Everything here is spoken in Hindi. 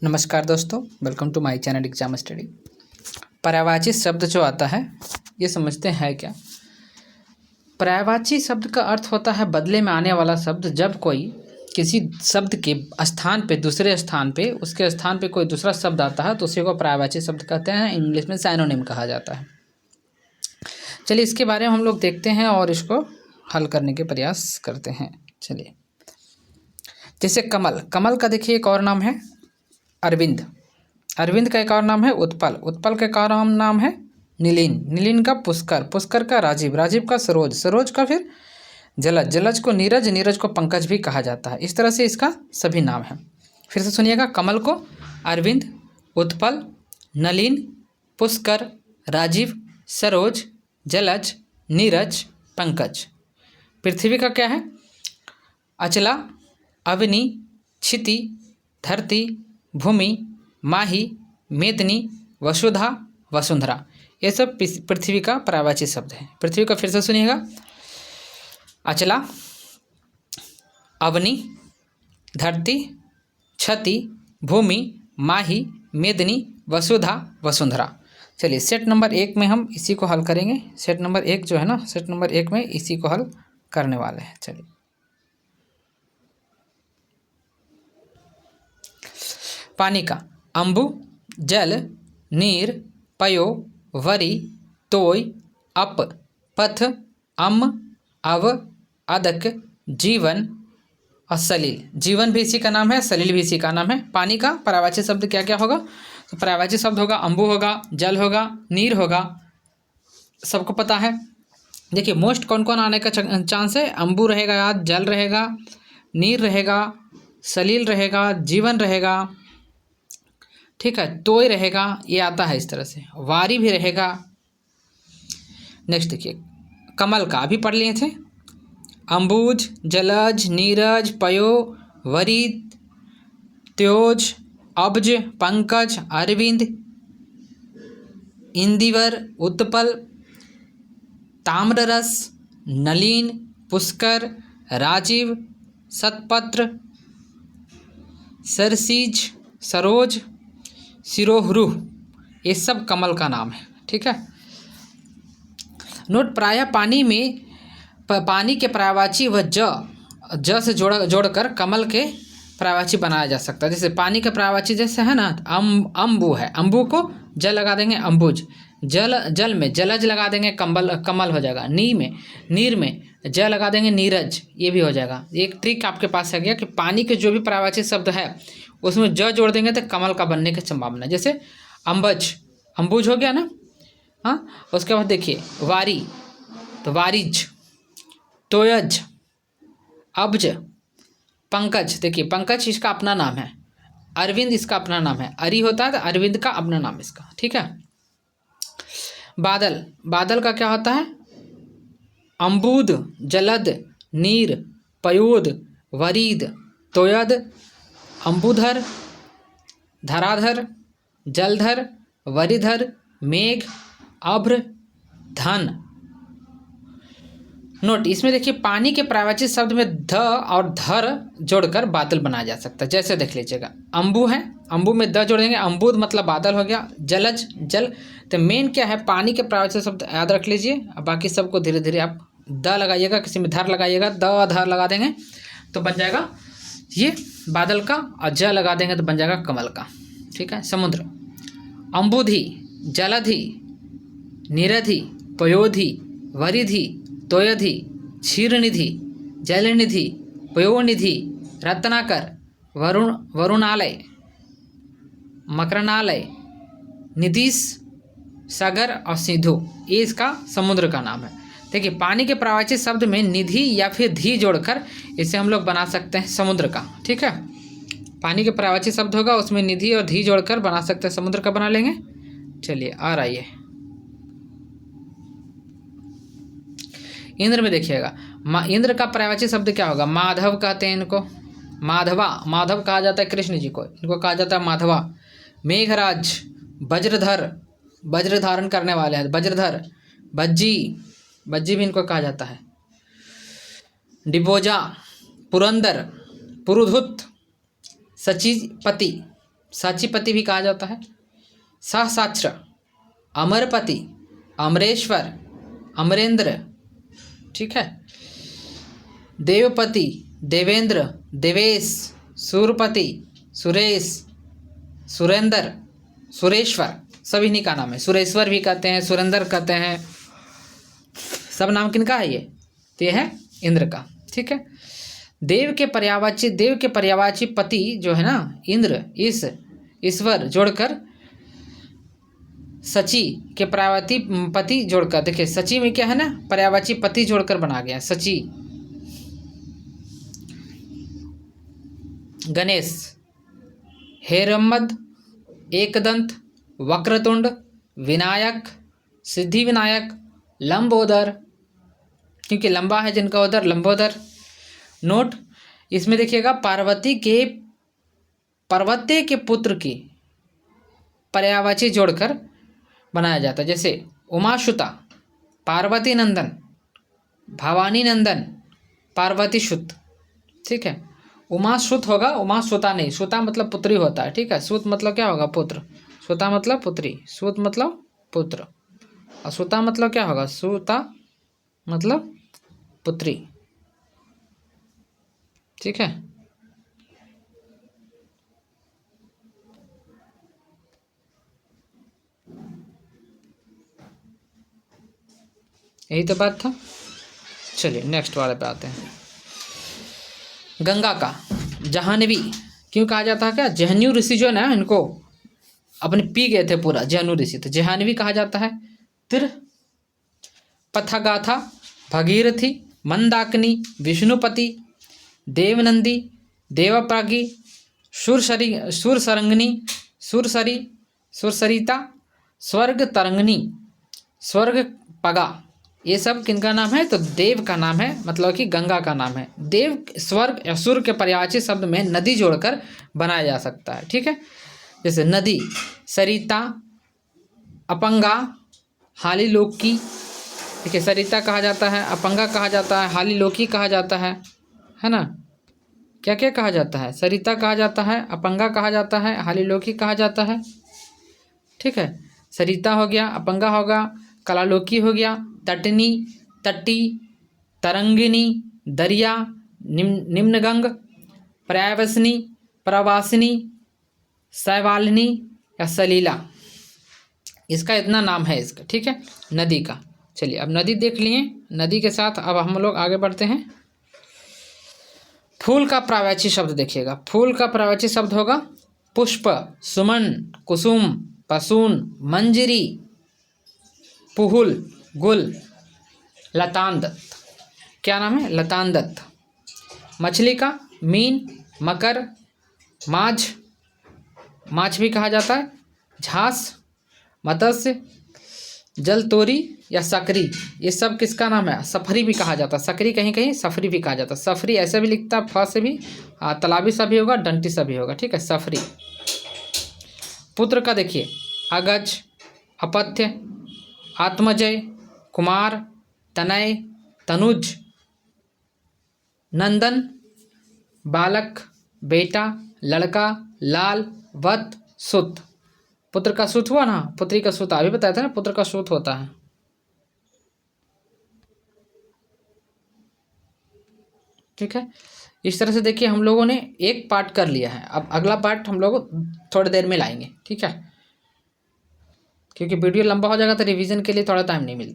नमस्कार दोस्तों, welcome to my channel exam study. पर्यायवाची शब्द जो आता है ये समझते हैं क्या। पर्यायवाची शब्द का अर्थ होता है बदले में आने वाला शब्द। जब कोई किसी शब्द के स्थान पे दूसरे स्थान पे उसके स्थान पे कोई दूसरा शब्द आता है तो उसी को पर्यायवाची शब्द कहते हैं। इंग्लिश में साइनोनिम कहा जाता है। चलिए इसके बारे में हम लोग देखते हैं और इसको हल करने के प्रयास करते हैं। चलिए, जैसे कमल, कमल का देखिए एक और नाम है अरविंद, अरविंद का एक और नाम है उत्पल, उत्पल का एक और नाम है नीलिन, नीलिन का पुष्कर, पुष्कर का राजीव, राजीव का सरोज, सरोज का फिर जलज, जलज को नीरज, नीरज को पंकज भी कहा जाता है। इस तरह से इसका सभी नाम है। फिर से सुनिएगा, कमल को अरविंद, उत्पल, नलिन, पुष्कर, राजीव, सरोज, जलज, नीरज, पंकज। पृथ्वी का क्या है? अचला, अवनी, क्षिति, धरती, भूमि, माही, मेदिनी, वसुधा, वसुंधरा। ये सब पृथ्वी का पर्यायवाची शब्द है। पृथ्वी का फिर से सुनिएगा, अचला, अवनी, धरती, क्षति, भूमि, माही, मेदिनी, वसुधा, वसुंधरा। चलिए सेट नंबर 1 में हम इसी को हल करेंगे। सेट नंबर 1 जो है ना, सेट नंबर 1 में इसी को हल करने वाले हैं। चलिए, पानी का अम्बु, जल, नीर, पयो, वरी, तोय, अप, पथ, अम, अव, अदक, जीवन और सलील। जीवन भी इसी का नाम है, सलील भी इसी का नाम है। पानी का पर्यायवाची शब्द क्या क्या होगा? तो पर्यायवाची शब्द होगा अम्बु होगा, जल होगा, नीर होगा, सबको पता है। देखिए मोस्ट कौन कौन आने का चांस है? अम्बु रहेगा याद, जल रहेगा, नीर रहेगा, सलील रहेगा, जीवन रहेगा, ठीक है, तोय रहेगा, ये आता है इस तरह से, वारी भी रहेगा। नेक्स्ट देखिए, कमल का अभी पढ़ लिए थे, अम्बुज, जलज, नीरज, पयो, वरी, त्योज, अब्ज, पंकज, अरविंद, इंदिवर, उत्पल, ताम्ररस, नलिन, पुष्कर, राजीव, सतपत्र, सरसीज, सरोज, सिरोहरूह, ये सब कमल का नाम है। ठीक है, नोट, प्रायः पानी में पानी के पर्यायवाची व ज से जोड़कर कमल के पर्यायवाची बनाया जा सकता है। जैसे पानी का पर्यायवाची जैसे है ना, अम्बु है, अम्बु को जल लगा देंगे अम्बुज, जल में जलज लगा देंगे कमल हो जाएगा। नीर में ज लगा देंगे नीरज, ये भी हो जाएगा। एक ट्रिक आपके पास है गया कि पानी के जो भी पर्यायवाची शब्द है उसमें ज जोड़ देंगे तो कमल का बनने की संभावना। जैसे अम्बज, अम्बुज हो गया ना, हाँ। उसके बाद देखिए वारी, तो वारिज, तोयज, अब्ज, पंकज, देखिए पंकज इसका अपना नाम है, अरविंद इसका अपना नाम है, अरी होता है तो अरविंद का अपना नाम इसका। ठीक है, बादल, बादल का क्या होता है? अम्बुद, जलद, नीर, पयोद, वरीद, तोयद, अम्बुधर, धराधर, जलधर, वरिधर, मेघ, अभ्र, धन। नोट, इसमें देखिए पानी के पर्यायवाची शब्द में ध और धर जोड़कर बादल बनाया जा सकता है। जैसे देख लीजिएगा, अम्बु है, अम्बु में द जोड़ देंगे, अम्बुद मतलब बादल हो गया, जलज जल। तो मेन क्या है, पानी के पर्यायवाची शब्द याद रख लीजिए, बाकी सबको धीरे धीरे आप द लगाइएगा, किसी में धर लगाइएगा, द धर लगा देंगे तो बन जाएगा ये बादल का, और ज लगा देंगे तो बन जाएगा कमल का। ठीक है, समुद्र, अम्बुधि, जलधि, निरधि, पयोधि, वरिधि, तोयधि, क्षीरनिधि, जलनिधि, पयोनिधि, रत्नाकर, वरुणालय, मकरनालय, निधिस, सागर और सिंधु, ये इसका समुद्र का नाम है। देखिए पानी के पर्यायवाची शब्द में निधि या फिर धी जोड़कर इसे हम लोग बना सकते हैं समुद्र का। ठीक है, पानी के पर्यायवाची शब्द होगा उसमें निधि और धी जोड़कर बना सकते हैं, समुद्र का बना लेंगे। चलिए और आइए इंद्र में देखिएगा, इंद्र का पर्यायवाची शब्द क्या होगा? माधव कहते हैं इनको, माधवा, माधव कहा जाता है कृष्ण जी को, इनको कहा जाता है माधवा। मेघराज, वज्रधर, वज्र धारण करने वाले हैं, वज्रधर, बज्जी, बज्जी भी इनको कहा जाता है। डिबोजा, पुरंदर, पुरुधुत, सचिपति, साचीपति भी कहा जाता है। सहस्राक्ष, अमरपति, अमरेश्वर, अमरेंद्र, ठीक है। देवपति, देवेंद्र, देवेश, सूरपति, सुरेश, सुरेंद्र, सुरेश्वर, सब इन्हीं का नाम है। सुरेश्वर भी कहते हैं, सुरेंद्र कहते हैं, सब नाम किनका है ये? तो ये है इंद्र का, ठीक है। देव के पर्यायवाची पति जो है ना इंद्र, इस ईश्वर जोड़कर सची के पर्यायवाची पति जोड़कर, देखिए सची में क्या है ना, पर्यायवाची पति जोड़कर बना गया सची। गणेश, हेरम्मद, एकदंत, वक्रतुंड, विनायक, सिद्धि विनायक, लंबोदर, क्योंकि लंबा है जिनका उधर, लंबोदर। नोट, इसमें देखिएगा पार्वती के पुत्र की पर्यायवाची जोड़कर बनाया जाता है। जैसे उमासुता, पार्वती नंदन, भवानी नंदन, पार्वती सुत, ठीक है। उमासुत होगा, उमासुता नहीं, सुता मतलब पुत्री होता है, ठीक है। सुत मतलब क्या होगा? पुत्र। सुता मतलब पुत्री, सुत मतलब पुत्र, और सुता मतलब क्या होगा? सुता मतलब पुत्री, ठीक है। यही तो बात था। चलिए नेक्स्ट वाले पे आते हैं। गंगा का जाह्नवी क्यों कहा जाता है? क्या जहन्यू ऋषि जो है ना, इनको अपने पी गए थे पूरा, जहन्यू ऋषि, तो जाह्नवी कहा जाता है। तिर पथगाथा, भगीरथी, मंदाकिनी, विष्णुपति, देवनंदी, देवप्रागी, सुरसरंगिनी, सुरसरी, सुरसरिता, स्वर्ग तरंगिनी, स्वर्ग पगा, ये सब किनका नाम है? तो देव का नाम है, मतलब कि गंगा का नाम है। देव स्वर्ग या सूर्य के पर्यायवाची शब्द में नदी जोड़कर बनाया जा सकता है, ठीक है। जैसे नदी, सरिता, अपंगा, हालीलोकी, ठीक है। सरिता कहा जाता है, अपंगा कहा जाता है, हालीलोकी कहा जाता है ना। क्या क्या कहा जाता है? सरिता कहा जाता है, अपंगा कहा जाता है, हालीलोकी कहा जाता है, ठीक है। सरिता हो गया, अपंगा होगा, कलालोकी हो गया, तटनी, तट्टी, तरंगिनी, दरिया, निम्नगंग, पर्यायवसनी, प्रवासिनी, शैवालिनी या सलीला, इसका इतना नाम है इसका, ठीक है, नदी का। चलिए अब नदी देख लिए, नदी के साथ अब हम लोग आगे बढ़ते हैं। फूल का पर्यायवाची शब्द देखिएगा। फूल का पर्यायवाची शब्द होगा पुष्प, सुमन, कुसुम, पसून, मंजरी, पुहुल, गुल, लतांदत। क्या नाम है? लतांदत। मछली का मीन, मकर, माछ, माछ भी कहा जाता है, झांस, मत्स्य, जलतोरी या सकरी, ये सब किसका नाम है? सफरी भी कहा जाता है। सकरी कहीं कहीं सफरी भी कहा जाता है। सफरी ऐसे भी लिखता है, फ से भी, तालाबी सा भी होगा, डंटी सा भी होगा, ठीक है, सफरी। पुत्र का देखिए, अगज, अपत्य, आत्मजय, कुमार, तनय, तनुज, नंदन, बालक, बेटा, लड़का, लाल, वत, सुत। पुत्र का सुत हुआ ना, पुत्री का सुत अभी बताया था ना, पुत्र का सुत होता है, ठीक है। इस तरह से देखिए हम लोगों ने एक पार्ट कर लिया है। अब अगला पार्ट हम लोग थोड़ी देर में लाएंगे, ठीक है, क्योंकि वीडियो लंबा हो जाएगा तो रिवीजन के लिए थोड़ा टाइम नहीं मिलता है।